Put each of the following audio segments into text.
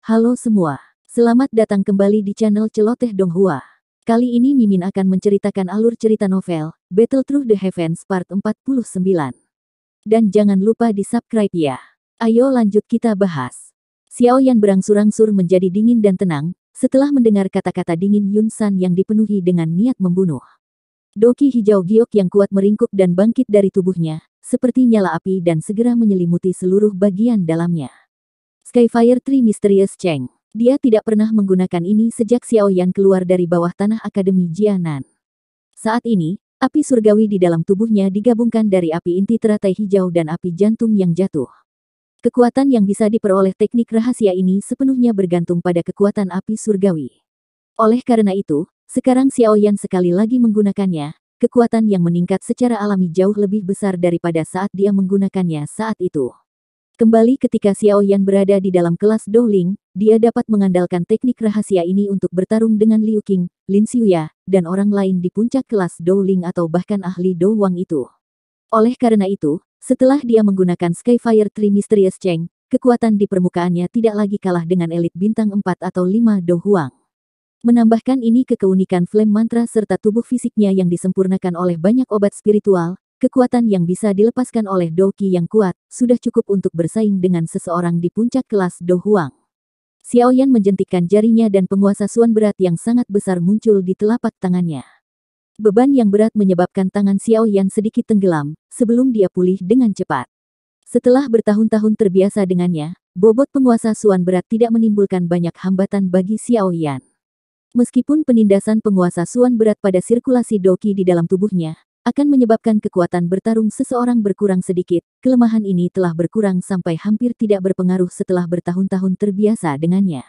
Halo semua, selamat datang kembali di channel Celoteh Donghua. Kali ini Mimin akan menceritakan alur cerita novel, Battle Through the Heavens Part 49. Dan jangan lupa di-subscribe ya. Ayo lanjut kita bahas. Xiao Yan berangsur-angsur menjadi dingin dan tenang, setelah mendengar kata-kata dingin Yun San yang dipenuhi dengan niat membunuh. Doki hijau giok yang kuat meringkuk dan bangkit dari tubuhnya, seperti nyala api dan segera menyelimuti seluruh bagian dalamnya. Skyfire Tree Mysterious Cheng. Dia tidak pernah menggunakan ini sejak Xiao Yan keluar dari bawah tanah Akademi Jianan. Saat ini, api surgawi di dalam tubuhnya digabungkan dari api inti teratai hijau dan api jantung yang jatuh. Kekuatan yang bisa diperoleh teknik rahasia ini sepenuhnya bergantung pada kekuatan api surgawi. Oleh karena itu, sekarang Xiao Yan sekali lagi menggunakannya, kekuatan yang meningkat secara alami jauh lebih besar daripada saat dia menggunakannya saat itu. Kembali ketika Xiao Yan berada di dalam kelas Dou-Ling, dia dapat mengandalkan teknik rahasia ini untuk bertarung dengan Liu Qing, Lin Xiuya, dan orang lain di puncak kelas Dou-Ling atau bahkan ahli Dou Wang itu. Oleh karena itu, setelah dia menggunakan Skyfire Tree Mysterious Cheng, kekuatan di permukaannya tidak lagi kalah dengan elit bintang 4 atau 5 Dou Huang. Menambahkan ini ke keunikan flame mantra serta tubuh fisiknya yang disempurnakan oleh banyak obat spiritual, kekuatan yang bisa dilepaskan oleh Doki yang kuat, sudah cukup untuk bersaing dengan seseorang di puncak kelas Dou Huang. Xiao Yan menjentikkan jarinya dan penguasa suan berat yang sangat besar muncul di telapak tangannya. Beban yang berat menyebabkan tangan Xiao Yan sedikit tenggelam, sebelum dia pulih dengan cepat. Setelah bertahun-tahun terbiasa dengannya, bobot penguasa suan berat tidak menimbulkan banyak hambatan bagi Xiao Yan. Meskipun penindasan penguasa suan berat pada sirkulasi Doki di dalam tubuhnya akan menyebabkan kekuatan bertarung seseorang berkurang sedikit, kelemahan ini telah berkurang sampai hampir tidak berpengaruh setelah bertahun-tahun terbiasa dengannya.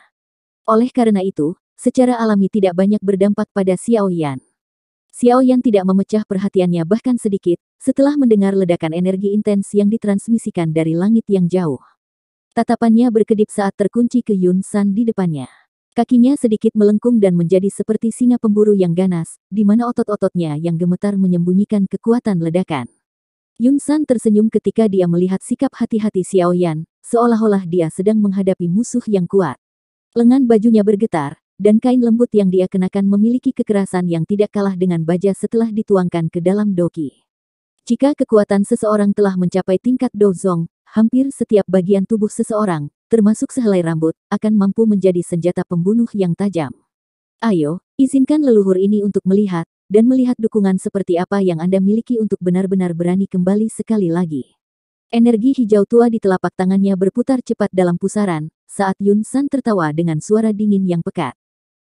Oleh karena itu, secara alami tidak banyak berdampak pada Xiao Yan. Xiao Yan tidak memecah perhatiannya bahkan sedikit, setelah mendengar ledakan energi intens yang ditransmisikan dari langit yang jauh. Tatapannya berkedip saat terkunci ke Yun San di depannya. Kakinya sedikit melengkung dan menjadi seperti singa pemburu yang ganas, di mana otot-ototnya yang gemetar menyembunyikan kekuatan ledakan. Yun San tersenyum ketika dia melihat sikap hati-hati Xiao Yan, seolah-olah dia sedang menghadapi musuh yang kuat. Lengan bajunya bergetar, dan kain lembut yang dia kenakan memiliki kekerasan yang tidak kalah dengan baja setelah dituangkan ke dalam Doki. Jika kekuatan seseorang telah mencapai tingkat Dozong, hampir setiap bagian tubuh seseorang, termasuk sehelai rambut, akan mampu menjadi senjata pembunuh yang tajam. Ayo, izinkan leluhur ini untuk melihat, dan melihat dukungan seperti apa yang Anda miliki untuk benar-benar berani kembali sekali lagi. Energi hijau tua di telapak tangannya berputar cepat dalam pusaran, saat Yun San tertawa dengan suara dingin yang pekat.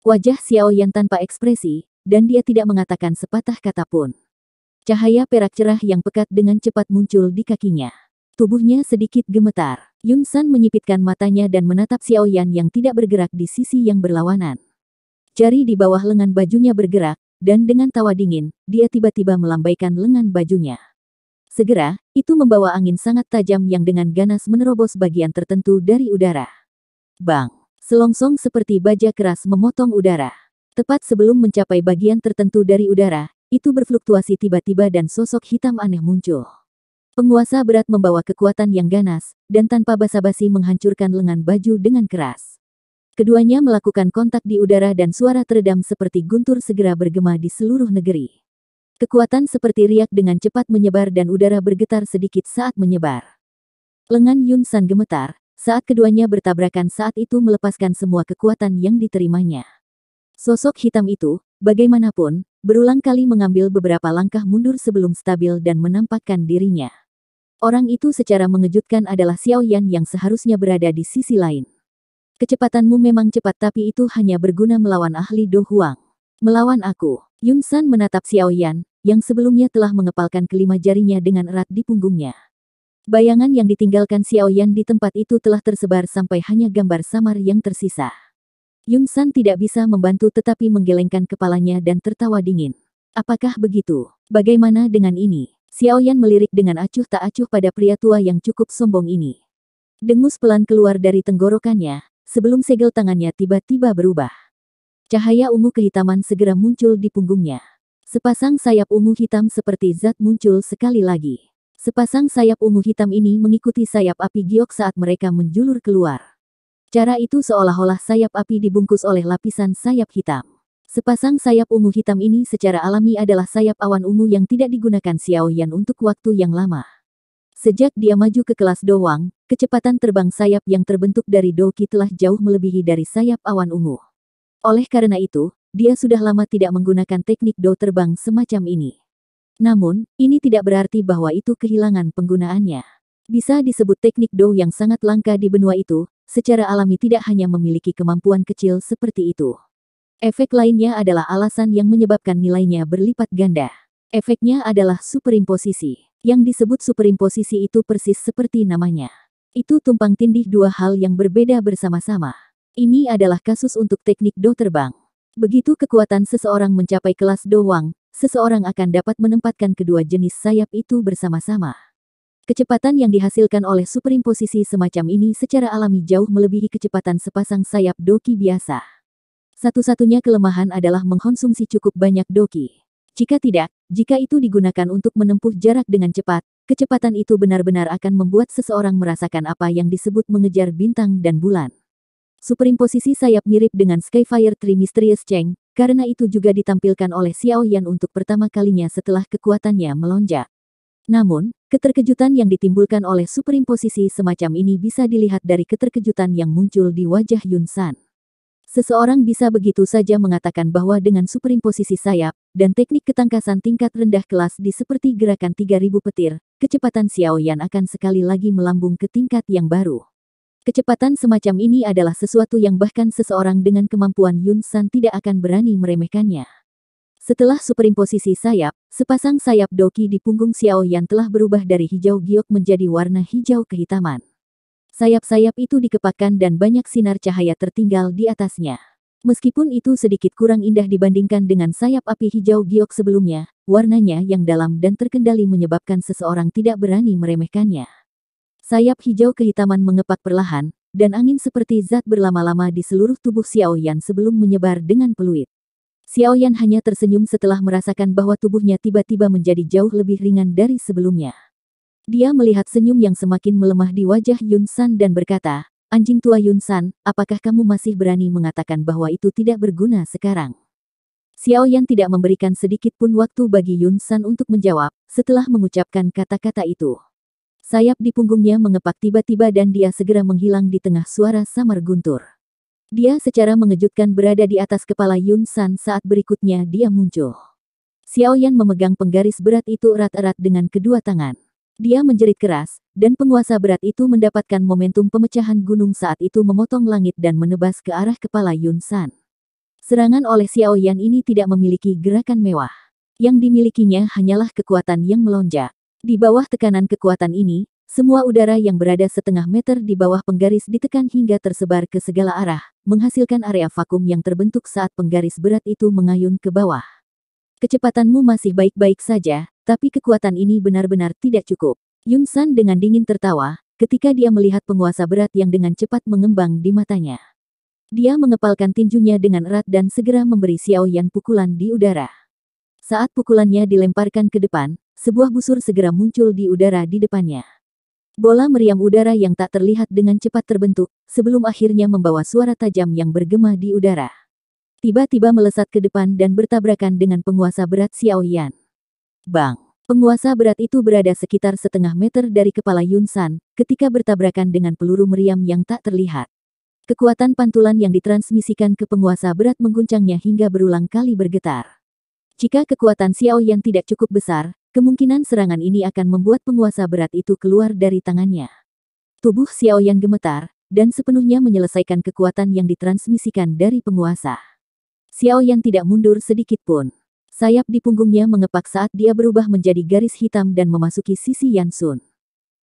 Wajah Xiao Yan tanpa ekspresi, dan dia tidak mengatakan sepatah kata pun. Cahaya perak cerah yang pekat dengan cepat muncul di kakinya. Tubuhnya sedikit gemetar. Yun San menyipitkan matanya dan menatap Xiao Yan yang tidak bergerak di sisi yang berlawanan. Jari di bawah lengan bajunya bergerak, dan dengan tawa dingin, dia tiba-tiba melambaikan lengan bajunya. Segera, itu membawa angin sangat tajam yang dengan ganas menerobos bagian tertentu dari udara. Bang! Selongsong seperti baja keras memotong udara. Tepat sebelum mencapai bagian tertentu dari udara, itu berfluktuasi tiba-tiba dan sosok hitam aneh muncul. Penguasa berat membawa kekuatan yang ganas, dan tanpa basa-basi menghancurkan lengan baju dengan keras. Keduanya melakukan kontak di udara dan suara teredam seperti guntur segera bergema di seluruh negeri. Kekuatan seperti riak dengan cepat menyebar dan udara bergetar sedikit saat menyebar. Lengan Yun San gemetar, saat keduanya bertabrakan saat itu melepaskan semua kekuatan yang diterimanya. Sosok hitam itu, bagaimanapun, berulang kali mengambil beberapa langkah mundur sebelum stabil dan menampakkan dirinya. Orang itu secara mengejutkan adalah Xiao Yan yang seharusnya berada di sisi lain. Kecepatanmu memang cepat tapi itu hanya berguna melawan ahli Dou Huang. Melawan aku. Yun San menatap Xiao Yan, yang sebelumnya telah mengepalkan kelima jarinya dengan erat di punggungnya. Bayangan yang ditinggalkan Xiao Yan di tempat itu telah tersebar sampai hanya gambar samar yang tersisa. Yun San tidak bisa membantu tetapi menggelengkan kepalanya dan tertawa dingin. Apakah begitu? Bagaimana dengan ini? Xiao Yan melirik dengan acuh tak acuh pada pria tua yang cukup sombong ini. Dengus pelan keluar dari tenggorokannya, sebelum segel tangannya tiba-tiba berubah. Cahaya ungu kehitaman segera muncul di punggungnya. Sepasang sayap ungu hitam seperti zat muncul sekali lagi. Sepasang sayap ungu hitam ini mengikuti sayap api giok saat mereka menjulur keluar. Cara itu seolah-olah sayap api dibungkus oleh lapisan sayap hitam. Sepasang sayap ungu hitam ini secara alami adalah sayap awan ungu yang tidak digunakan Xiao Yan untuk waktu yang lama. Sejak dia maju ke kelas Do Wang, kecepatan terbang sayap yang terbentuk dari Do Qi telah jauh melebihi dari sayap awan ungu. Oleh karena itu, dia sudah lama tidak menggunakan teknik Do terbang semacam ini. Namun, ini tidak berarti bahwa itu kehilangan penggunaannya. Bisa disebut teknik Do yang sangat langka di benua itu, secara alami tidak hanya memiliki kemampuan kecil seperti itu. Efek lainnya adalah alasan yang menyebabkan nilainya berlipat ganda. Efeknya adalah superimposisi. Yang disebut superimposisi itu persis seperti namanya. Itu tumpang tindih dua hal yang berbeda bersama-sama. Ini adalah kasus untuk teknik Do terbang. Begitu kekuatan seseorang mencapai kelas Do Wang, seseorang akan dapat menempatkan kedua jenis sayap itu bersama-sama. Kecepatan yang dihasilkan oleh superimposisi semacam ini secara alami jauh melebihi kecepatan sepasang sayap Do Qi biasa. Satu-satunya kelemahan adalah mengkonsumsi cukup banyak Do Qi. Jika itu digunakan untuk menempuh jarak dengan cepat, kecepatan itu benar-benar akan membuat seseorang merasakan apa yang disebut mengejar bintang dan bulan. Superimposisi sayap mirip dengan Skyfire Tree Mysterious Cheng, karena itu juga ditampilkan oleh Xiao Yan untuk pertama kalinya setelah kekuatannya melonjak. Namun, keterkejutan yang ditimbulkan oleh superimposisi semacam ini bisa dilihat dari keterkejutan yang muncul di wajah Yun San. Seseorang bisa begitu saja mengatakan bahwa dengan superimposisi sayap, dan teknik ketangkasan tingkat rendah kelas di seperti gerakan 3000 petir, kecepatan Xiao Yan akan sekali lagi melambung ke tingkat yang baru. Kecepatan semacam ini adalah sesuatu yang bahkan seseorang dengan kemampuan Yun San tidak akan berani meremehkannya. Setelah superimposisi sayap, sepasang sayap Do Qi di punggung Xiao Yan telah berubah dari hijau giok menjadi warna hijau kehitaman. Sayap-sayap itu dikepakkan dan banyak sinar cahaya tertinggal di atasnya. Meskipun itu sedikit kurang indah dibandingkan dengan sayap api hijau giok sebelumnya, warnanya yang dalam dan terkendali menyebabkan seseorang tidak berani meremehkannya. Sayap hijau kehitaman mengepak perlahan, dan angin seperti zat berlama-lama di seluruh tubuh Xiao Yan sebelum menyebar dengan peluit. Xiao Yan hanya tersenyum setelah merasakan bahwa tubuhnya tiba-tiba menjadi jauh lebih ringan dari sebelumnya. Dia melihat senyum yang semakin melemah di wajah Yun San dan berkata, "Anjing tua Yun San, apakah kamu masih berani mengatakan bahwa itu tidak berguna sekarang?" Xiao Yan tidak memberikan sedikit pun waktu bagi Yun San untuk menjawab, setelah mengucapkan kata-kata itu. Sayap di punggungnya mengepak tiba-tiba dan dia segera menghilang di tengah suara samar guntur. Dia secara mengejutkan berada di atas kepala Yun San saat berikutnya dia muncul. Xiao Yan memegang penggaris berat itu erat-erat dengan kedua tangan. Dia menjerit keras, dan penguasa berat itu mendapatkan momentum pemecahan gunung saat itu memotong langit dan menebas ke arah kepala Yun San. Serangan oleh Xiao Yan ini tidak memiliki gerakan mewah. Yang dimilikinya hanyalah kekuatan yang melonjak. Di bawah tekanan kekuatan ini, semua udara yang berada setengah meter di bawah penggaris ditekan hingga tersebar ke segala arah, menghasilkan area vakum yang terbentuk saat penggaris berat itu mengayun ke bawah. Kecepatanmu masih baik-baik saja, tapi kekuatan ini benar-benar tidak cukup. Yun San dengan dingin tertawa, ketika dia melihat penguasa berat yang dengan cepat mengembang di matanya. Dia mengepalkan tinjunya dengan erat dan segera memberi Xiao Yan pukulan di udara. Saat pukulannya dilemparkan ke depan, sebuah busur segera muncul di udara di depannya. Bola meriam udara yang tak terlihat dengan cepat terbentuk, sebelum akhirnya membawa suara tajam yang bergema di udara. Tiba-tiba melesat ke depan dan bertabrakan dengan penguasa berat Xiao Yan. Bang! Penguasa berat itu berada sekitar setengah meter dari kepala Yun San, ketika bertabrakan dengan peluru meriam yang tak terlihat. Kekuatan pantulan yang ditransmisikan ke penguasa berat mengguncangnya hingga berulang kali bergetar. Jika kekuatan Xiao Yan tidak cukup besar, kemungkinan serangan ini akan membuat penguasa berat itu keluar dari tangannya. Tubuh Xiao Yan gemetar, dan sepenuhnya menyelesaikan kekuatan yang ditransmisikan dari penguasa. Xiao Yan tidak mundur sedikit pun. Sayap di punggungnya mengepak saat dia berubah menjadi garis hitam dan memasuki sisi Yan Sun.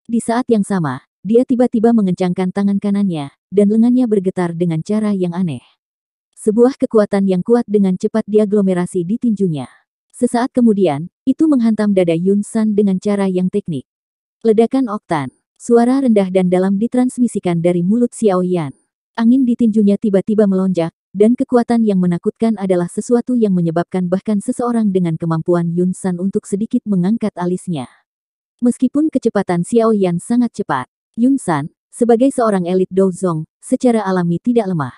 Di saat yang sama, dia tiba-tiba mengencangkan tangan kanannya, dan lengannya bergetar dengan cara yang aneh. Sebuah kekuatan yang kuat dengan cepat diaglomerasi di tinjunya. Sesaat kemudian, itu menghantam dada Yun San dengan cara yang teknik. Ledakan oktan. Suara rendah dan dalam ditransmisikan dari mulut Xiao Yan. Angin di tinjunya tiba-tiba melonjak, dan kekuatan yang menakutkan adalah sesuatu yang menyebabkan bahkan seseorang dengan kemampuan Yun San untuk sedikit mengangkat alisnya. Meskipun kecepatan Xiao Yan sangat cepat, Yun San, Sebagai seorang elit Douzong, secara alami tidak lemah.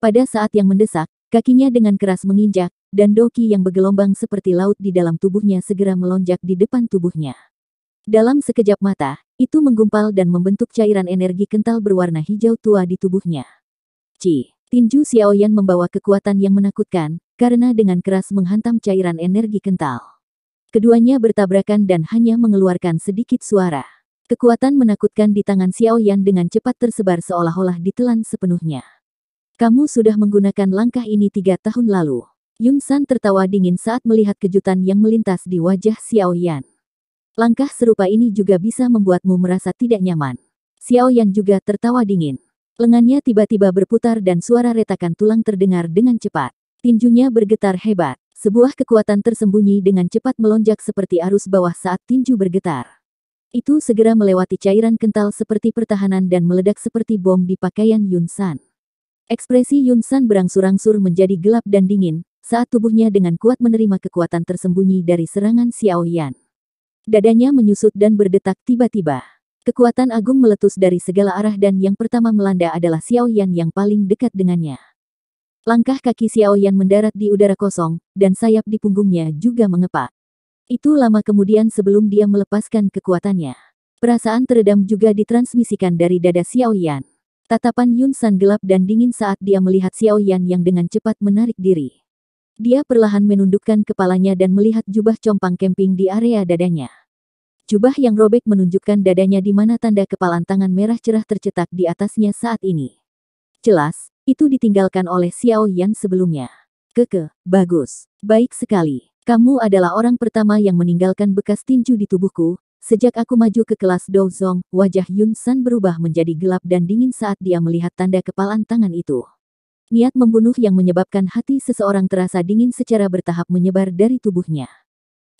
Pada saat yang mendesak, kakinya dengan keras menginjak, dan doki yang bergelombang seperti laut di dalam tubuhnya segera melonjak di depan tubuhnya. Dalam sekejap mata, itu menggumpal dan membentuk cairan energi kental berwarna hijau tua di tubuhnya. Tinju Xiaoyan membawa kekuatan yang menakutkan, karena dengan keras menghantam cairan energi kental. Keduanya bertabrakan dan hanya mengeluarkan sedikit suara. Kekuatan menakutkan di tangan Xiaoyan dengan cepat tersebar seolah-olah ditelan sepenuhnya. Kamu sudah menggunakan langkah ini 3 tahun lalu. Yun San tertawa dingin saat melihat kejutan yang melintas di wajah Xiaoyan. Langkah serupa ini juga bisa membuatmu merasa tidak nyaman. Xiaoyan juga tertawa dingin. Lengannya tiba-tiba berputar dan suara retakan tulang terdengar dengan cepat. Tinjunya bergetar hebat. Sebuah kekuatan tersembunyi dengan cepat melonjak seperti arus bawah saat tinju bergetar. Itu segera melewati cairan kental seperti pertahanan dan meledak seperti bom di pakaian Yun San. Ekspresi Yun San berangsur-angsur menjadi gelap dan dingin, saat tubuhnya dengan kuat menerima kekuatan tersembunyi dari serangan Xiaoyan. Dadanya menyusut dan berdetak tiba-tiba. Kekuatan agung meletus dari segala arah dan yang pertama melanda adalah Xiaoyan yang paling dekat dengannya. Langkah kaki Xiaoyan mendarat di udara kosong, dan sayap di punggungnya juga mengepak. Itu lama kemudian sebelum dia melepaskan kekuatannya. Perasaan teredam juga ditransmisikan dari dada Xiaoyan. Tatapan Yun San gelap dan dingin saat dia melihat Xiaoyan yang dengan cepat menarik diri. Dia perlahan menundukkan kepalanya dan melihat jubah compang camping di area dadanya. Jubah yang robek menunjukkan dadanya di mana tanda kepalan tangan merah cerah tercetak di atasnya saat ini. Jelas, itu ditinggalkan oleh Xiaoyan sebelumnya. Bagus. Baik sekali. Kamu adalah orang pertama yang meninggalkan bekas tinju di tubuhku. Sejak aku maju ke kelas Douzong, wajah Yun San berubah menjadi gelap dan dingin saat dia melihat tanda kepalan tangan itu. Niat membunuh yang menyebabkan hati seseorang terasa dingin secara bertahap menyebar dari tubuhnya.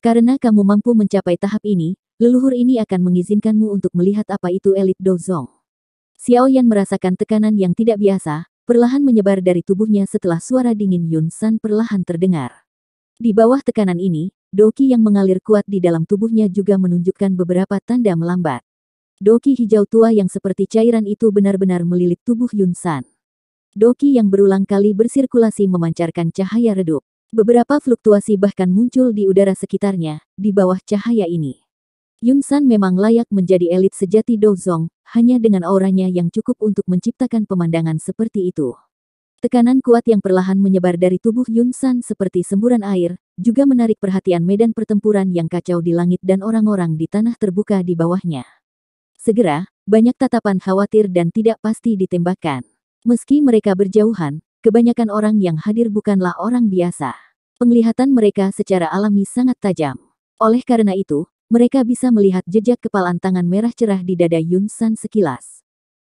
Karena kamu mampu mencapai tahap ini, leluhur ini akan mengizinkanmu untuk melihat apa itu elit Douzong. Xiaoyan merasakan tekanan yang tidak biasa, perlahan menyebar dari tubuhnya setelah suara dingin Yun San perlahan terdengar. Di bawah tekanan ini, doki yang mengalir kuat di dalam tubuhnya juga menunjukkan beberapa tanda melambat. Doki hijau tua yang seperti cairan itu benar-benar melilit tubuh Yun San. Doki yang berulang kali bersirkulasi memancarkan cahaya redup. Beberapa fluktuasi bahkan muncul di udara sekitarnya, di bawah cahaya ini. Yun San memang layak menjadi elit sejati Douzong, hanya dengan auranya yang cukup untuk menciptakan pemandangan seperti itu. Tekanan kuat yang perlahan menyebar dari tubuh Yun San seperti semburan air, juga menarik perhatian medan pertempuran yang kacau di langit dan orang-orang di tanah terbuka di bawahnya. Segera, banyak tatapan khawatir dan tidak pasti ditembakkan. Meski mereka berjauhan, kebanyakan orang yang hadir bukanlah orang biasa. Penglihatan mereka secara alami sangat tajam. Oleh karena itu, mereka bisa melihat jejak kepalan tangan merah cerah di dada Yun San sekilas.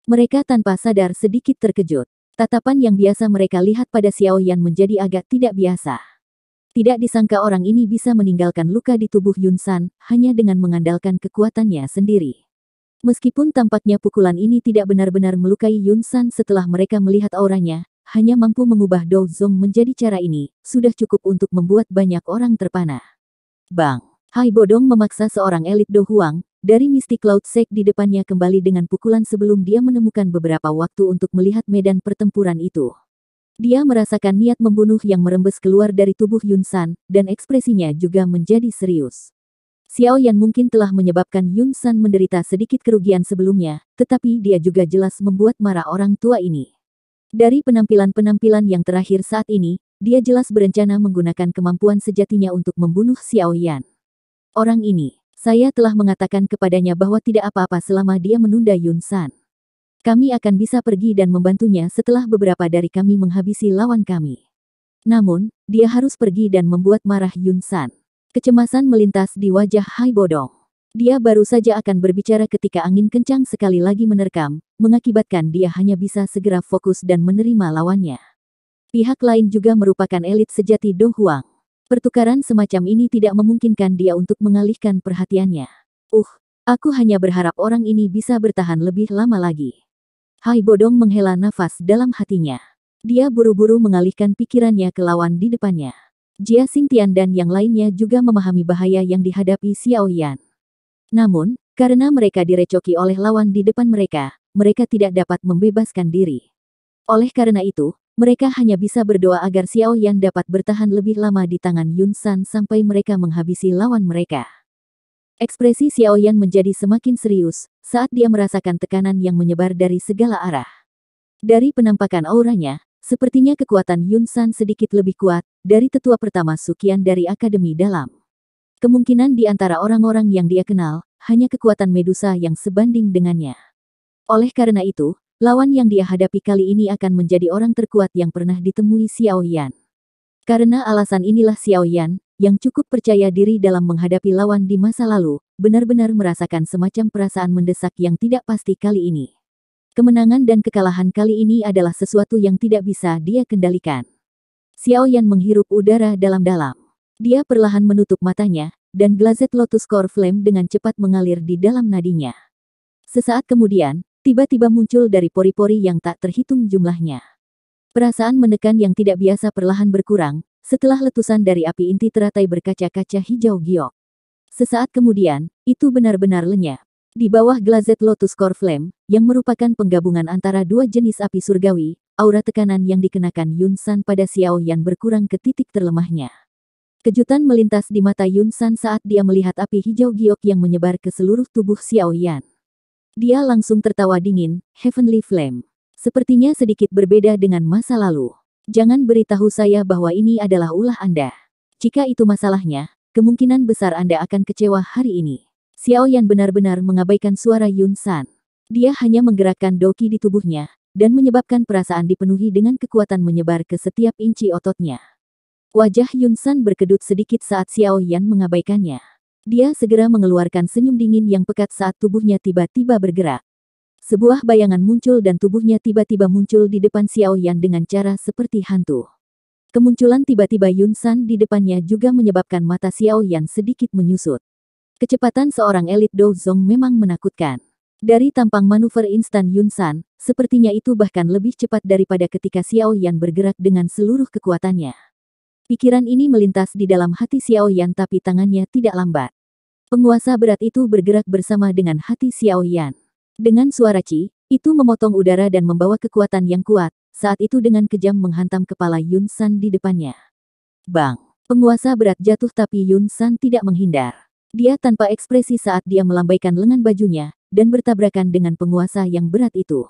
Mereka tanpa sadar sedikit terkejut. Tatapan yang biasa mereka lihat pada Xiaoyan menjadi agak tidak biasa. Tidak disangka orang ini bisa meninggalkan luka di tubuh Yun San, hanya dengan mengandalkan kekuatannya sendiri. Meskipun tampaknya pukulan ini tidak benar-benar melukai Yun San setelah mereka melihat auranya, hanya mampu mengubah Douzong menjadi cara ini, sudah cukup untuk membuat banyak orang terpana. Bang! Hai Bodong memaksa seorang elit Do Huang, dari Mystic Cloud Sect di depannya kembali dengan pukulan sebelum dia menemukan beberapa waktu untuk melihat medan pertempuran itu. Dia merasakan niat membunuh yang merembes keluar dari tubuh Yun San, dan ekspresinya juga menjadi serius. Xiaoyan mungkin telah menyebabkan Yun San menderita sedikit kerugian sebelumnya, tetapi dia juga jelas membuat marah orang tua ini. Dari penampilan-penampilan yang terakhir saat ini, dia jelas berencana menggunakan kemampuan sejatinya untuk membunuh Xiaoyan. Orang ini, saya telah mengatakan kepadanya bahwa tidak apa-apa selama dia menunda Yun San. Kami akan bisa pergi dan membantunya setelah beberapa dari kami menghabisi lawan kami. Namun, dia harus pergi dan membuat marah Yun San. Kecemasan melintas di wajah Hai Bodong. Dia baru saja akan berbicara ketika angin kencang sekali lagi menerkam, mengakibatkan dia hanya bisa segera fokus dan menerima lawannya. Pihak lain juga merupakan elit sejati Do Huang. Pertukaran semacam ini tidak memungkinkan dia untuk mengalihkan perhatiannya. Aku hanya berharap orang ini bisa bertahan lebih lama lagi. Hai Bodong menghela nafas dalam hatinya. Dia buru-buru mengalihkan pikirannya ke lawan di depannya. Jia Xingtian dan yang lainnya juga memahami bahaya yang dihadapi Xiaoyan. Namun, Karena mereka direcoki oleh lawan di depan mereka, mereka tidak dapat membebaskan diri. Oleh karena itu, mereka hanya bisa berdoa agar Xiao Yan dapat bertahan lebih lama di tangan Yun San sampai mereka menghabisi lawan mereka. Ekspresi Xiao Yan menjadi semakin serius saat dia merasakan tekanan yang menyebar dari segala arah. Dari penampakan auranya, sepertinya kekuatan Yun San sedikit lebih kuat dari tetua pertama Suqian dari Akademi Dalam. Kemungkinan di antara orang-orang yang dia kenal, hanya kekuatan Medusa yang sebanding dengannya. Oleh karena itu, lawan yang dia hadapi kali ini akan menjadi orang terkuat yang pernah ditemui Xiao Yan. Karena alasan inilah Xiao Yan, yang cukup percaya diri dalam menghadapi lawan di masa lalu, benar-benar merasakan semacam perasaan mendesak yang tidak pasti kali ini. Kemenangan dan kekalahan kali ini adalah sesuatu yang tidak bisa dia kendalikan. Xiao Yan menghirup udara dalam-dalam. Dia perlahan menutup matanya, dan Glazed Lotus Core Flame dengan cepat mengalir di dalam nadinya. Sesaat kemudian, tiba-tiba muncul dari pori-pori yang tak terhitung jumlahnya. Perasaan menekan yang tidak biasa perlahan berkurang, setelah letusan dari api inti teratai berkaca-kaca hijau giok. Sesaat kemudian, itu benar-benar lenyap. Di bawah Glazed Lotus Core Flame, yang merupakan penggabungan antara dua jenis api surgawi, aura tekanan yang dikenakan Yun San pada Xiao Yan berkurang ke titik terlemahnya. Kejutan melintas di mata Yun San saat dia melihat api hijau giok yang menyebar ke seluruh tubuh Xiao Yan. Dia langsung tertawa dingin, Heavenly Flame. Sepertinya sedikit berbeda dengan masa lalu. Jangan beritahu saya bahwa ini adalah ulah Anda. Jika itu masalahnya, kemungkinan besar Anda akan kecewa hari ini. Xiao Yan benar-benar mengabaikan suara Yun San. Dia hanya menggerakkan doki di tubuhnya, dan menyebabkan perasaan dipenuhi dengan kekuatan menyebar ke setiap inci ototnya. Wajah Yun San berkedut sedikit saat Xiao Yan mengabaikannya. Dia segera mengeluarkan senyum dingin yang pekat saat tubuhnya tiba-tiba bergerak. Sebuah bayangan muncul dan tubuhnya tiba-tiba muncul di depan Xiao Yan dengan cara seperti hantu. Kemunculan tiba-tiba Yun San di depannya juga menyebabkan mata Xiao Yan sedikit menyusut. Kecepatan seorang elit Douzong memang menakutkan. Dari tampang manuver instan Yun San, sepertinya itu bahkan lebih cepat daripada ketika Xiao Yan bergerak dengan seluruh kekuatannya. Pikiran ini melintas di dalam hati Xiao Yan tapi tangannya tidak lambat. Penguasa berat itu bergerak bersama dengan hati Xiao Yan. Dengan suara Ci, itu memotong udara dan membawa kekuatan yang kuat, saat itu dengan kejam menghantam kepala Yun San di depannya. Bang! Penguasa berat jatuh tapi Yun San tidak menghindar. Dia tanpa ekspresi saat dia melambaikan lengan bajunya, dan bertabrakan dengan penguasa yang berat itu.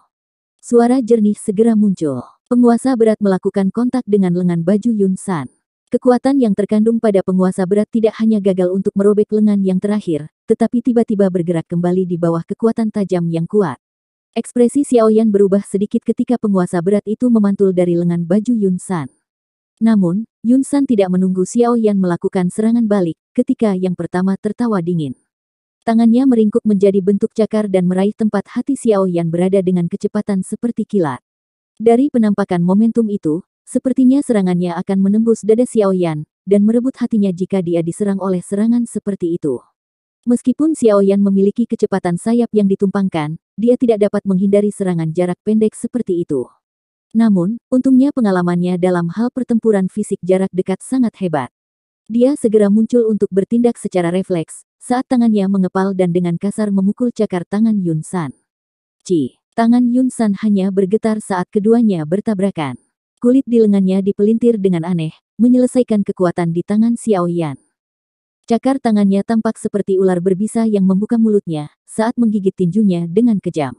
Suara jernih segera muncul. Penguasa berat melakukan kontak dengan lengan baju Yun San. Kekuatan yang terkandung pada penguasa berat tidak hanya gagal untuk merobek lengan yang terakhir, tetapi tiba-tiba bergerak kembali di bawah kekuatan tajam yang kuat. Ekspresi Xiao Yan berubah sedikit ketika penguasa berat itu memantul dari lengan baju Yun San. Namun, Yun San tidak menunggu Xiao Yan melakukan serangan balik, ketika yang pertama tertawa dingin. Tangannya meringkuk menjadi bentuk cakar dan meraih tempat hati Xiao Yan berada dengan kecepatan seperti kilat. Dari penampakan momentum itu, sepertinya serangannya akan menembus dada Xiao Yan, dan merebut hatinya jika dia diserang oleh serangan seperti itu. Meskipun Xiao Yan memiliki kecepatan sayap yang ditumpangkan, dia tidak dapat menghindari serangan jarak pendek seperti itu. Namun, untungnya pengalamannya dalam hal pertempuran fisik jarak dekat sangat hebat. Dia segera muncul untuk bertindak secara refleks, saat tangannya mengepal dan dengan kasar memukul cakar tangan Yun San. Ci! Tangan Yun San hanya bergetar saat keduanya bertabrakan. Kulit di lengannya dipelintir dengan aneh, menyelesaikan kekuatan di tangan Xiao Yan. Cakar tangannya tampak seperti ular berbisa yang membuka mulutnya, saat menggigit tinjunya dengan kejam.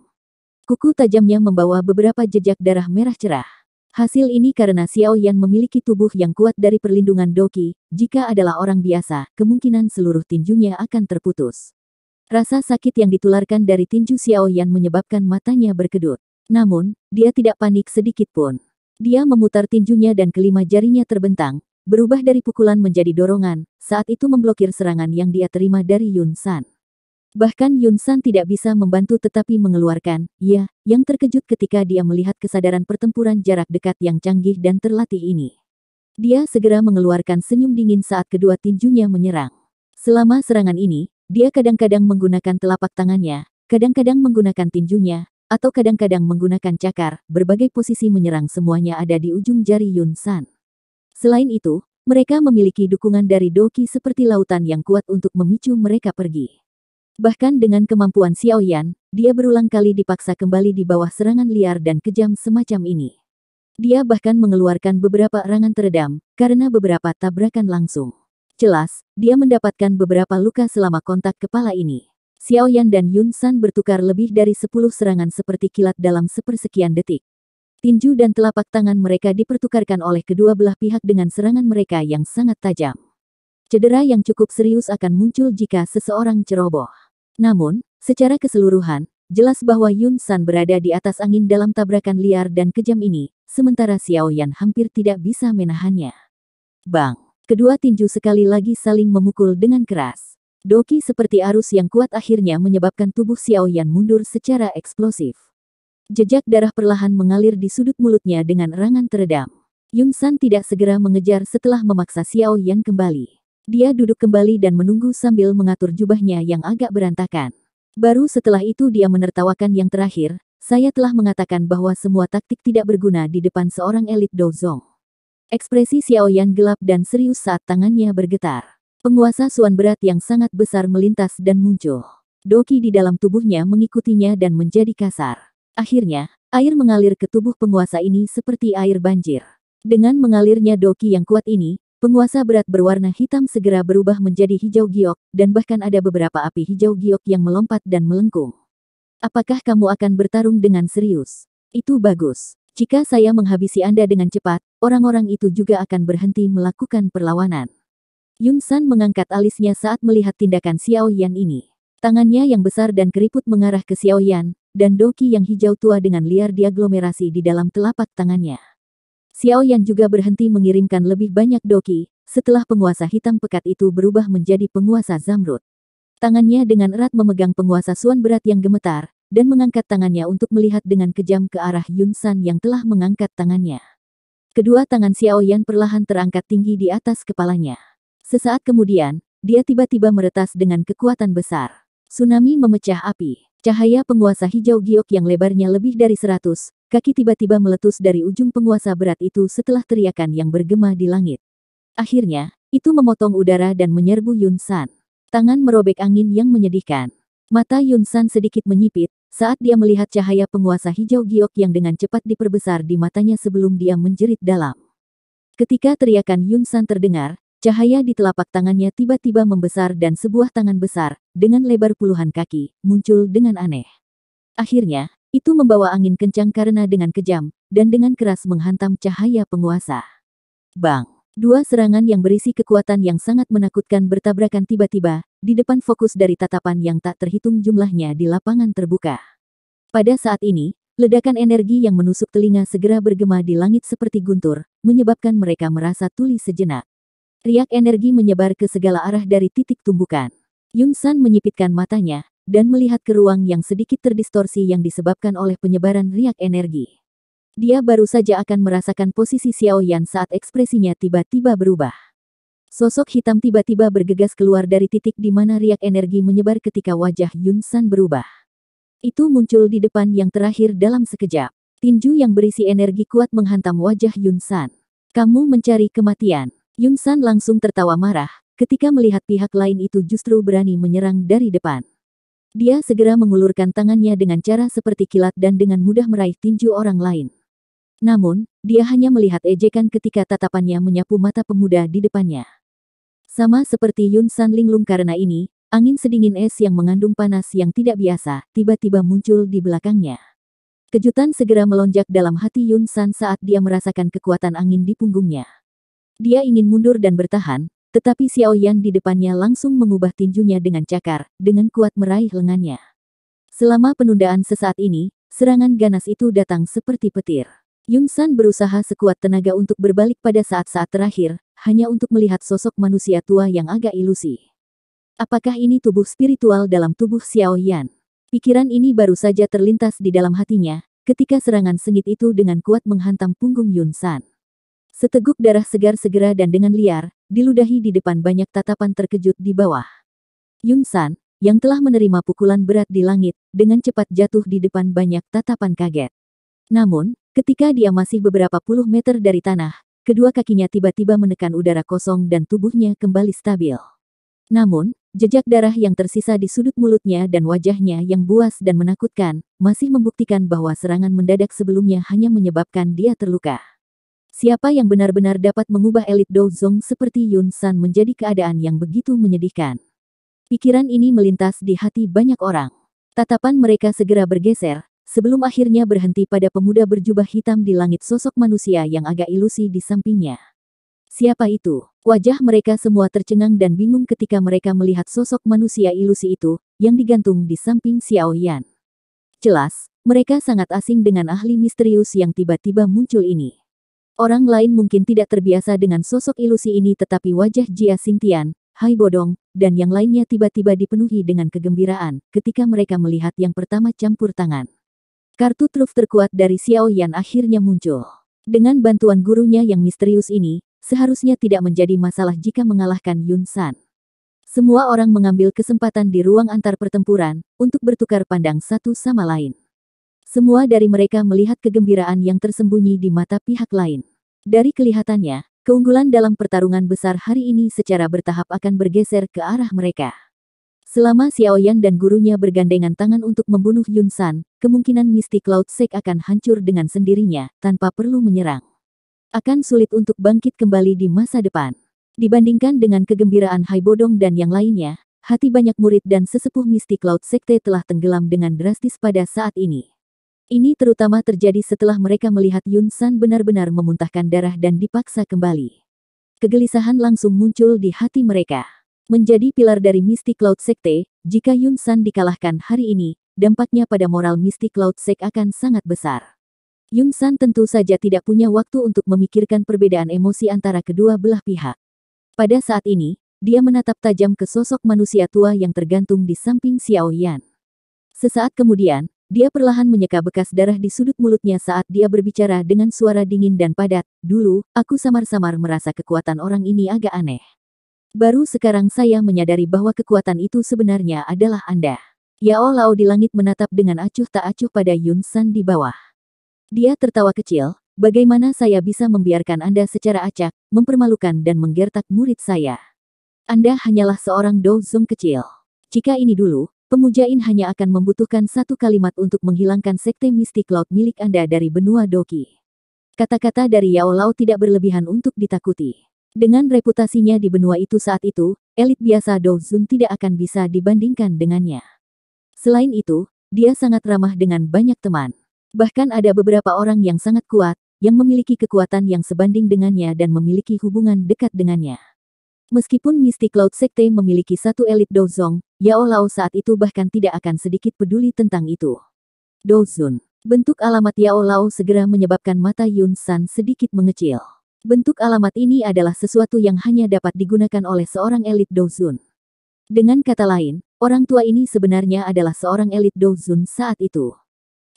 Kuku tajamnya membawa beberapa jejak darah merah cerah. Hasil ini karena Xiao Yan memiliki tubuh yang kuat dari perlindungan doki, jika adalah orang biasa, kemungkinan seluruh tinjunya akan terputus. Rasa sakit yang ditularkan dari tinju Xiao Yan menyebabkan matanya berkedut. Namun, dia tidak panik sedikit pun. Dia memutar tinjunya dan kelima jarinya terbentang, berubah dari pukulan menjadi dorongan, saat itu memblokir serangan yang dia terima dari Yun San. Bahkan Yun San tidak bisa membantu tetapi mengeluarkan, ya, yang terkejut ketika dia melihat kesadaran pertempuran jarak dekat yang canggih dan terlatih ini. Dia segera mengeluarkan senyum dingin saat kedua tinjunya menyerang. Selama serangan ini, dia kadang-kadang menggunakan telapak tangannya, kadang-kadang menggunakan tinjunya, atau kadang-kadang menggunakan cakar, berbagai posisi menyerang semuanya ada di ujung jari Yun San. Selain itu, mereka memiliki dukungan dari doki seperti lautan yang kuat untuk memicu mereka pergi. Bahkan dengan kemampuan Xiao Yan, dia berulang kali dipaksa kembali di bawah serangan liar dan kejam semacam ini. Dia bahkan mengeluarkan beberapa erangan teredam, karena beberapa tabrakan langsung. Jelas, dia mendapatkan beberapa luka selama kontak kepala ini. Xiao Yan dan Yun San bertukar lebih dari 10 serangan seperti kilat dalam sepersekian detik. Tinju dan telapak tangan mereka dipertukarkan oleh kedua belah pihak dengan serangan mereka yang sangat tajam. Cedera yang cukup serius akan muncul jika seseorang ceroboh. Namun, secara keseluruhan, jelas bahwa Yun San berada di atas angin dalam tabrakan liar dan kejam ini, sementara Xiao Yan hampir tidak bisa menahannya. Bang! Kedua tinju sekali lagi saling memukul dengan keras. Doki seperti arus yang kuat akhirnya menyebabkan tubuh Xiao Yan mundur secara eksplosif. Jejak darah perlahan mengalir di sudut mulutnya dengan erangan teredam. Yun San tidak segera mengejar setelah memaksa Xiao Yan kembali. Dia duduk kembali dan menunggu sambil mengatur jubahnya yang agak berantakan. Baru setelah itu dia menertawakan yang terakhir, saya telah mengatakan bahwa semua taktik tidak berguna di depan seorang elit dozong. Ekspresi Xiao Yan gelap dan serius saat tangannya bergetar. Penguasa suan berat yang sangat besar melintas dan muncul. Doki di dalam tubuhnya mengikutinya dan menjadi kasar. Akhirnya, air mengalir ke tubuh penguasa ini seperti air banjir. Dengan mengalirnya doki yang kuat ini, penguasa berat berwarna hitam segera berubah menjadi hijau giok, dan bahkan ada beberapa api hijau giok yang melompat dan melengkung. Apakah kamu akan bertarung dengan serius? Itu bagus. Jika saya menghabisi Anda dengan cepat, orang-orang itu juga akan berhenti melakukan perlawanan. Yun San mengangkat alisnya saat melihat tindakan Xiao Yan ini. Tangannya yang besar dan keriput mengarah ke Xiao Yan, dan doki yang hijau tua dengan liar diaglomerasi di dalam telapak tangannya. Xiao Yan juga berhenti mengirimkan lebih banyak doki, setelah penguasa hitam pekat itu berubah menjadi penguasa zamrud. Tangannya dengan erat memegang penguasa suan berat yang gemetar, dan mengangkat tangannya untuk melihat dengan kejam ke arah Yun San yang telah mengangkat tangannya. Kedua tangan Xiao Yan perlahan terangkat tinggi di atas kepalanya. Sesaat kemudian, dia tiba-tiba meretas dengan kekuatan besar. Tsunami memecah api. Cahaya penguasa hijau giok yang lebarnya lebih dari 100 kaki tiba-tiba meletus dari ujung penguasa berat itu setelah teriakan yang bergema di langit. Akhirnya, itu memotong udara dan menyerbu Yun San. Tangan merobek angin yang menyedihkan. Mata Yun San sedikit menyipit, saat dia melihat cahaya penguasa hijau giok yang dengan cepat diperbesar di matanya sebelum dia menjerit dalam. Ketika teriakan Yun San terdengar, cahaya di telapak tangannya tiba-tiba membesar dan sebuah tangan besar, dengan lebar puluhan kaki, muncul dengan aneh. Akhirnya, itu membawa angin kencang karena dengan kejam, dan dengan keras menghantam cahaya penguasa. Bang! Dua serangan yang berisi kekuatan yang sangat menakutkan bertabrakan tiba-tiba, di depan fokus dari tatapan yang tak terhitung jumlahnya di lapangan terbuka. Pada saat ini, ledakan energi yang menusuk telinga segera bergema di langit seperti guntur, menyebabkan mereka merasa tuli sejenak. Riak energi menyebar ke segala arah dari titik tumbukan. Yun San menyipitkan matanya, dan melihat ke ruang yang sedikit terdistorsi yang disebabkan oleh penyebaran riak energi. Dia baru saja akan merasakan posisi Xiao Yan saat ekspresinya tiba-tiba berubah. Sosok hitam tiba-tiba bergegas keluar dari titik di mana riak energi menyebar ketika wajah Yun San berubah. Itu muncul di depan yang terakhir dalam sekejap. Tinju yang berisi energi kuat menghantam wajah Yun San. Kamu mencari kematian. Yun San langsung tertawa marah, ketika melihat pihak lain itu justru berani menyerang dari depan. Dia segera mengulurkan tangannya dengan cara seperti kilat dan dengan mudah meraih tinju orang lain. Namun, dia hanya melihat ejekan ketika tatapannya menyapu mata pemuda di depannya. Sama seperti Yun San linglung karena ini, angin sedingin es yang mengandung panas yang tidak biasa, tiba-tiba muncul di belakangnya. Kejutan segera melonjak dalam hati Yun San saat dia merasakan kekuatan angin di punggungnya. Dia ingin mundur dan bertahan, tetapi Xiao Yan di depannya langsung mengubah tinjunya dengan cakar, dengan kuat meraih lengannya. Selama penundaan sesaat ini, serangan ganas itu datang seperti petir. Yun San berusaha sekuat tenaga untuk berbalik pada saat-saat terakhir, hanya untuk melihat sosok manusia tua yang agak ilusi. Apakah ini tubuh spiritual dalam tubuh Xiao Yan? Pikiran ini baru saja terlintas di dalam hatinya, ketika serangan sengit itu dengan kuat menghantam punggung Yun San. Seteguk darah segar segera dan dengan liar, diludahi di depan banyak tatapan terkejut di bawah. Yun San, yang telah menerima pukulan berat di langit, dengan cepat jatuh di depan banyak tatapan kaget. Namun, ketika dia masih beberapa puluh meter dari tanah, kedua kakinya tiba-tiba menekan udara kosong dan tubuhnya kembali stabil. Namun, Jejak darah yang tersisa di sudut mulutnya dan wajahnya yang buas dan menakutkan, masih membuktikan bahwa serangan mendadak sebelumnya hanya menyebabkan dia terluka. Siapa yang benar-benar dapat mengubah elit Douzong seperti Yun San menjadi keadaan yang begitu menyedihkan? Pikiran ini melintas di hati banyak orang. Tatapan mereka segera bergeser, sebelum akhirnya berhenti pada pemuda berjubah hitam di langit sosok manusia yang agak ilusi di sampingnya. Siapa itu? Wajah mereka semua tercengang dan bingung ketika mereka melihat sosok manusia ilusi itu, yang digantung di samping Xiao Yan. Jelas, mereka sangat asing dengan ahli misterius yang tiba-tiba muncul ini. Orang lain mungkin tidak terbiasa dengan sosok ilusi ini tetapi wajah Jia Xingtian, Hai Bodong, dan yang lainnya tiba-tiba dipenuhi dengan kegembiraan ketika mereka melihat yang pertama campur tangan. Kartu truf terkuat dari Xiao Yan akhirnya muncul. Dengan bantuan gurunya yang misterius ini, seharusnya tidak menjadi masalah jika mengalahkan Yun San. Semua orang mengambil kesempatan di ruang antar pertempuran, untuk bertukar pandang satu sama lain. Semua dari mereka melihat kegembiraan yang tersembunyi di mata pihak lain. Dari kelihatannya, keunggulan dalam pertarungan besar hari ini secara bertahap akan bergeser ke arah mereka. Selama Xiao Yan dan gurunya bergandengan tangan untuk membunuh Yun San, kemungkinan Misty Cloud Sect akan hancur dengan sendirinya, tanpa perlu menyerang. Akan sulit untuk bangkit kembali di masa depan. Dibandingkan dengan kegembiraan Hai Bodong dan yang lainnya, hati banyak murid dan sesepuh Misty Cloud Sekte telah tenggelam dengan drastis pada saat ini. Ini terutama terjadi setelah mereka melihat Yun San benar-benar memuntahkan darah dan dipaksa kembali. Kegelisahan langsung muncul di hati mereka. Menjadi pilar dari Misty Cloud Sekte, jika Yun San dikalahkan hari ini, dampaknya pada moral Misty Cloud Sect akan sangat besar. Yun San tentu saja tidak punya waktu untuk memikirkan perbedaan emosi antara kedua belah pihak. Pada saat ini, dia menatap tajam ke sosok manusia tua yang tergantung di samping Xiao Yan. Sesaat kemudian, dia perlahan menyeka bekas darah di sudut mulutnya saat dia berbicara dengan suara dingin dan padat. Dulu, aku samar-samar merasa kekuatan orang ini agak aneh. Baru sekarang saya menyadari bahwa kekuatan itu sebenarnya adalah Anda. Yao Lao di langit menatap dengan acuh tak acuh pada Yun San di bawah. Dia tertawa kecil, bagaimana saya bisa membiarkan Anda secara acak, mempermalukan dan menggertak murid saya. Anda hanyalah seorang Douzong kecil. Jika ini dulu, pemujain hanya akan membutuhkan satu kalimat untuk menghilangkan sekte Misty Cloud milik Anda dari benua Doki. Kata-kata dari Yao Lao tidak berlebihan untuk ditakuti. Dengan reputasinya di benua itu saat itu, elit biasa Douzun tidak akan bisa dibandingkan dengannya. Selain itu, dia sangat ramah dengan banyak teman. Bahkan ada beberapa orang yang sangat kuat, yang memiliki kekuatan yang sebanding dengannya dan memiliki hubungan dekat dengannya. Meskipun Misty Cloud Sekte memiliki satu elit Douzong, Yao Lao saat itu bahkan tidak akan sedikit peduli tentang itu. Douzun. Bentuk alamat Yao Lao segera menyebabkan mata Yun San sedikit mengecil. Bentuk alamat ini adalah sesuatu yang hanya dapat digunakan oleh seorang elit Douzun. Dengan kata lain, orang tua ini sebenarnya adalah seorang elit Douzun saat itu.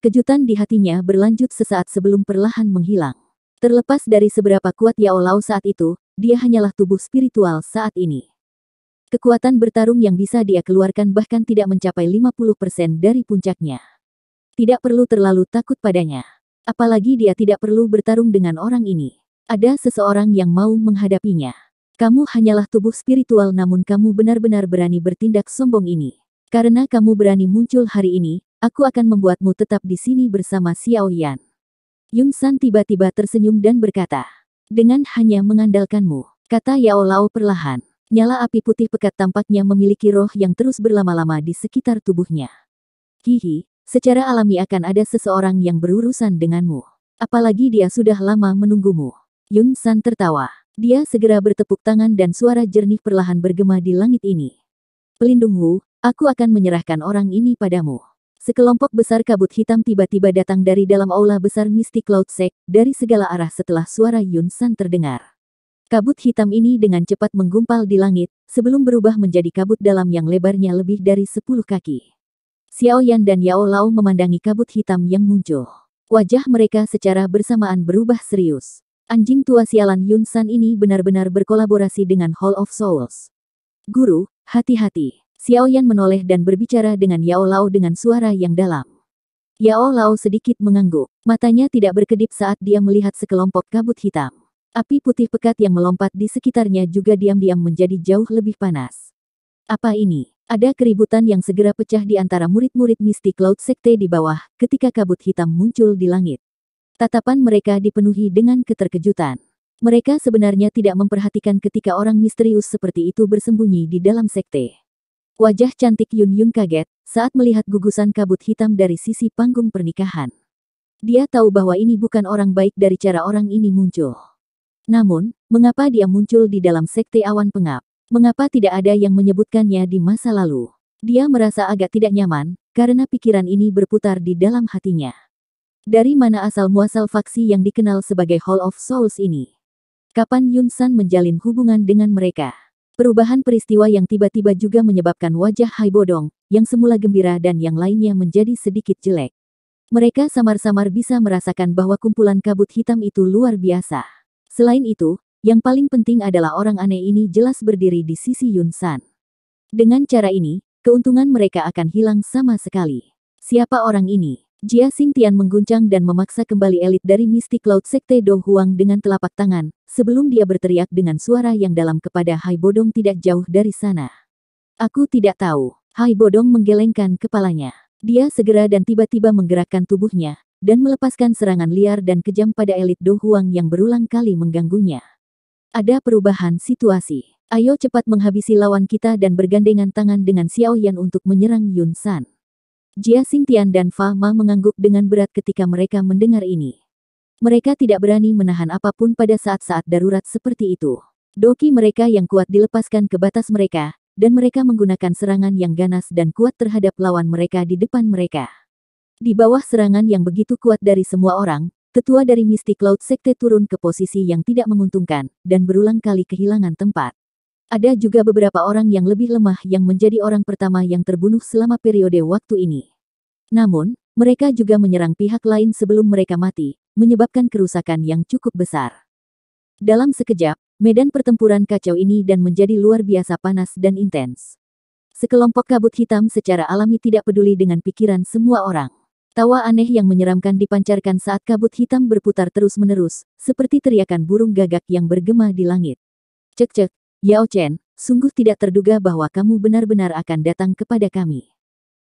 Kejutan di hatinya berlanjut sesaat sebelum perlahan menghilang. Terlepas dari seberapa kuat Yao Lao saat itu, dia hanyalah tubuh spiritual saat ini. Kekuatan bertarung yang bisa dia keluarkan bahkan tidak mencapai 50% dari puncaknya. Tidak perlu terlalu takut padanya. Apalagi dia tidak perlu bertarung dengan orang ini. Ada seseorang yang mau menghadapinya. Kamu hanyalah tubuh spiritual namun kamu benar-benar berani bertindak sombong ini. Karena kamu berani muncul hari ini, aku akan membuatmu tetap di sini bersama Xiao Yan. Yun San tiba-tiba tersenyum dan berkata, dengan hanya mengandalkanmu, kata Yao Lao perlahan. Nyala api putih pekat tampaknya memiliki roh yang terus berlama-lama di sekitar tubuhnya. Hihi, secara alami akan ada seseorang yang berurusan denganmu. Apalagi dia sudah lama menunggumu. Yun San tertawa. Dia segera bertepuk tangan dan suara jernih perlahan bergema di langit ini. Pelindung Wu, aku akan menyerahkan orang ini padamu. Sekelompok besar kabut hitam tiba-tiba datang dari dalam aula besar Misty Cloud Sect, dari segala arah setelah suara Yun San terdengar. Kabut hitam ini dengan cepat menggumpal di langit, sebelum berubah menjadi kabut dalam yang lebarnya lebih dari 10 kaki. Xiao Yan dan Yao Lao memandangi kabut hitam yang muncul. Wajah mereka secara bersamaan berubah serius. Anjing tua sialan Yun San ini benar-benar berkolaborasi dengan Hall of Souls. Guru, hati-hati. Xiao Yan menoleh dan berbicara dengan Yao Lao dengan suara yang dalam. Yao Lao sedikit mengangguk. Matanya tidak berkedip saat dia melihat sekelompok kabut hitam. Api putih pekat yang melompat di sekitarnya juga diam-diam menjadi jauh lebih panas. Apa ini? Ada keributan yang segera pecah di antara murid-murid Misty Cloud Sekte di bawah ketika kabut hitam muncul di langit. Tatapan mereka dipenuhi dengan keterkejutan. Mereka sebenarnya tidak memperhatikan ketika orang misterius seperti itu bersembunyi di dalam sekte. Wajah cantik Yun Yun kaget saat melihat gugusan kabut hitam dari sisi panggung pernikahan. Dia tahu bahwa ini bukan orang baik dari cara orang ini muncul. Namun, mengapa dia muncul di dalam sekte awan pengap? Mengapa tidak ada yang menyebutkannya di masa lalu? Dia merasa agak tidak nyaman, karena pikiran ini berputar di dalam hatinya. Dari mana asal-muasal faksi yang dikenal sebagai Hall of Souls ini? Kapan Yun San menjalin hubungan dengan mereka? Perubahan peristiwa yang tiba-tiba juga menyebabkan wajah Hai Bodong, yang semula gembira dan yang lainnya menjadi sedikit jelek. Mereka samar-samar bisa merasakan bahwa kumpulan kabut hitam itu luar biasa. Selain itu, yang paling penting adalah orang aneh ini jelas berdiri di sisi Yun San. Dengan cara ini, keuntungan mereka akan hilang sama sekali. Siapa orang ini? Jia Xingtian mengguncang dan memaksa kembali elit dari Misty Cloud Sekte Do Huang dengan telapak tangan, sebelum dia berteriak dengan suara yang dalam kepada Hai Bodong tidak jauh dari sana. Aku tidak tahu. Hai Bodong menggelengkan kepalanya. Dia segera dan tiba-tiba menggerakkan tubuhnya, dan melepaskan serangan liar dan kejam pada elit Do Huang yang berulang kali mengganggunya. Ada perubahan situasi. Ayo cepat menghabisi lawan kita dan bergandengan tangan dengan Xiao Yan untuk menyerang Yun San. Jia Xingtian dan Fa Ma mengangguk dengan berat ketika mereka mendengar ini. Mereka tidak berani menahan apapun pada saat-saat darurat seperti itu. Doki mereka yang kuat dilepaskan ke batas mereka, dan mereka menggunakan serangan yang ganas dan kuat terhadap lawan mereka di depan mereka. Di bawah serangan yang begitu kuat dari semua orang, tetua dari Misty Cloud Sekte turun ke posisi yang tidak menguntungkan, dan berulang kali kehilangan tempat. Ada juga beberapa orang yang lebih lemah yang menjadi orang pertama yang terbunuh selama periode waktu ini. Namun, mereka juga menyerang pihak lain sebelum mereka mati, menyebabkan kerusakan yang cukup besar. Dalam sekejap, medan pertempuran kacau ini dan menjadi luar biasa panas dan intens. Sekelompok kabut hitam secara alami tidak peduli dengan pikiran semua orang. Tawa aneh yang menyeramkan dipancarkan saat kabut hitam berputar terus-menerus, seperti teriakan burung gagak yang bergema di langit. Cek-cek, Yao Chen, sungguh tidak terduga bahwa kamu benar-benar akan datang kepada kami.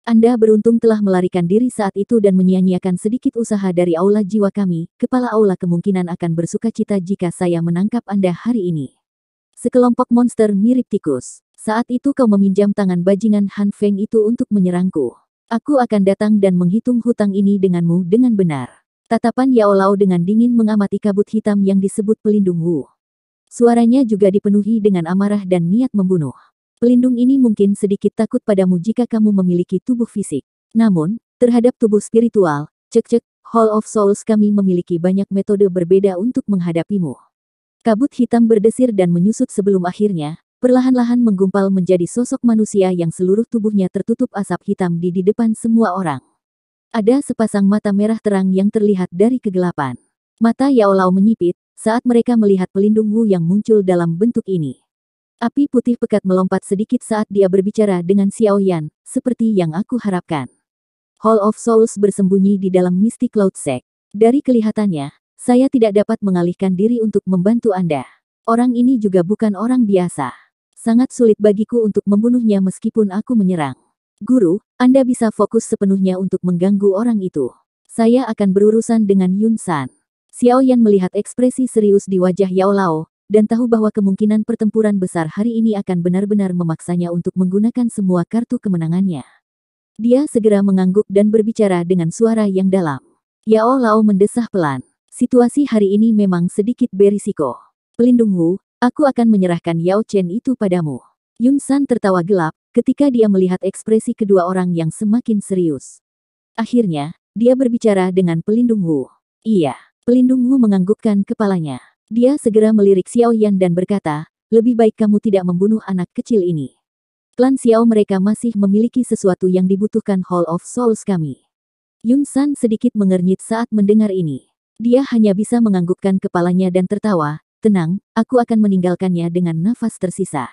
Anda beruntung telah melarikan diri saat itu dan menyia-nyiakan sedikit usaha dari aula jiwa kami. Kepala aula kemungkinan akan bersukacita jika saya menangkap Anda hari ini. Sekelompok monster mirip tikus. Saat itu kau meminjam tangan bajingan Han Feng itu untuk menyerangku. Aku akan datang dan menghitung hutang ini denganmu dengan benar. Tatapan Yao Lao dengan dingin mengamati kabut hitam yang disebut pelindung Wu. Suaranya juga dipenuhi dengan amarah dan niat membunuh. Pelindung ini mungkin sedikit takut padamu jika kamu memiliki tubuh fisik. Namun, terhadap tubuh spiritual, cek-cek, Hall of Souls kami memiliki banyak metode berbeda untuk menghadapimu. Kabut hitam berdesir dan menyusut sebelum akhirnya, perlahan-lahan menggumpal menjadi sosok manusia yang seluruh tubuhnya tertutup asap hitam di depan semua orang. Ada sepasang mata merah terang yang terlihat dari kegelapan. Mata Yao Lao menyipit saat mereka melihat pelindung Wu yang muncul dalam bentuk ini. Api putih pekat melompat sedikit saat dia berbicara dengan Xiao Yan, seperti yang aku harapkan. Hall of Souls bersembunyi di dalam Misty Cloud Sect. Dari kelihatannya, saya tidak dapat mengalihkan diri untuk membantu Anda. Orang ini juga bukan orang biasa. Sangat sulit bagiku untuk membunuhnya meskipun aku menyerang. Guru, Anda bisa fokus sepenuhnya untuk mengganggu orang itu. Saya akan berurusan dengan Yun San. Xiao Yan melihat ekspresi serius di wajah Yao Lao, dan tahu bahwa kemungkinan pertempuran besar hari ini akan benar-benar memaksanya untuk menggunakan semua kartu kemenangannya. Dia segera mengangguk dan berbicara dengan suara yang dalam. Yao Lao mendesah pelan. Situasi hari ini memang sedikit berisiko. Pelindung Wu, aku akan menyerahkan Yao Chen itu padamu. Yun San tertawa gelap, ketika dia melihat ekspresi kedua orang yang semakin serius. Akhirnya, dia berbicara dengan pelindung Wu. Iya, pelindung Wu menganggukkan kepalanya. Dia segera melirik Xiao Yan dan berkata, lebih baik kamu tidak membunuh anak kecil ini. Klan Xiao mereka masih memiliki sesuatu yang dibutuhkan Hall of Souls kami. Yun San sedikit mengernyit saat mendengar ini. Dia hanya bisa menganggukkan kepalanya dan tertawa. Tenang, aku akan meninggalkannya dengan nafas tersisa.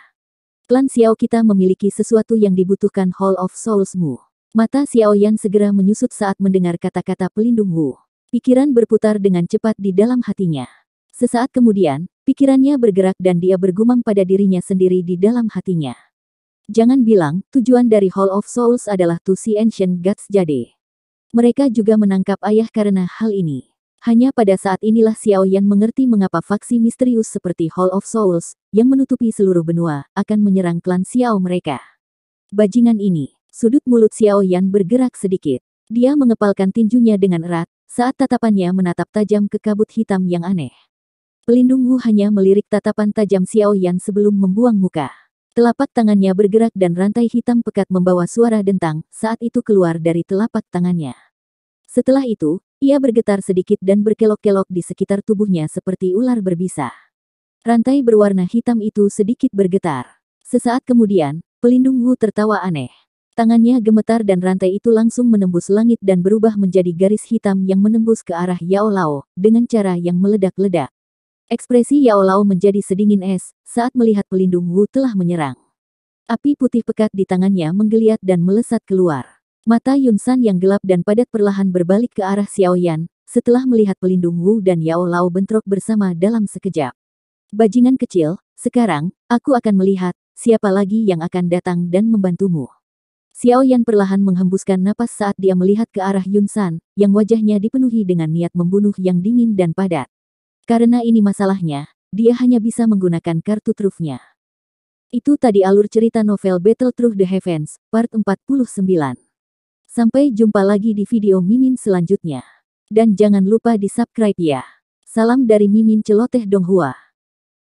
Klan Xiao kita memiliki sesuatu yang dibutuhkan Hall of Souls-mu. Mata Xiao Yan segera menyusut saat mendengar kata-kata pelindung Wu. Pikiran berputar dengan cepat di dalam hatinya. Sesaat kemudian, pikirannya bergerak dan dia bergumam pada dirinya sendiri di dalam hatinya. Jangan bilang, tujuan dari Hall of Souls adalah to see ancient gods Jade. Mereka juga menangkap ayah karena hal ini. Hanya pada saat inilah Xiao Yan mengerti mengapa faksi misterius seperti Hall of Souls, yang menutupi seluruh benua, akan menyerang klan Xiao mereka. Bajingan ini, sudut mulut Xiao Yan bergerak sedikit. Dia mengepalkan tinjunya dengan erat, saat tatapannya menatap tajam ke kabut hitam yang aneh. Pelindung Wu hanya melirik tatapan tajam Xiao Yan sebelum membuang muka. Telapak tangannya bergerak dan rantai hitam pekat membawa suara dentang saat itu keluar dari telapak tangannya. Setelah itu, ia bergetar sedikit dan berkelok-kelok di sekitar tubuhnya seperti ular berbisa. Rantai berwarna hitam itu sedikit bergetar. Sesaat kemudian, pelindung Wu tertawa aneh. Tangannya gemetar dan rantai itu langsung menembus langit dan berubah menjadi garis hitam yang menembus ke arah Yao Lao, dengan cara yang meledak-ledak. Ekspresi Yao Lao menjadi sedingin es, saat melihat pelindung Wu telah menyerang. Api putih pekat di tangannya menggeliat dan melesat keluar. Mata Yun San yang gelap dan padat perlahan berbalik ke arah Xiao Yan, setelah melihat pelindung Wu dan Yao Lao bentrok bersama dalam sekejap. Bajingan kecil, sekarang, aku akan melihat, siapa lagi yang akan datang dan membantumu. Xiao Yan perlahan menghembuskan napas saat dia melihat ke arah Yun San, yang wajahnya dipenuhi dengan niat membunuh yang dingin dan padat. Karena ini masalahnya, dia hanya bisa menggunakan kartu trufnya. Itu tadi alur cerita novel Battle Through the Heavens, part 49. Sampai jumpa lagi di video Mimin selanjutnya. Dan jangan lupa di subscribe ya. Salam dari Mimin Celoteh Donghua.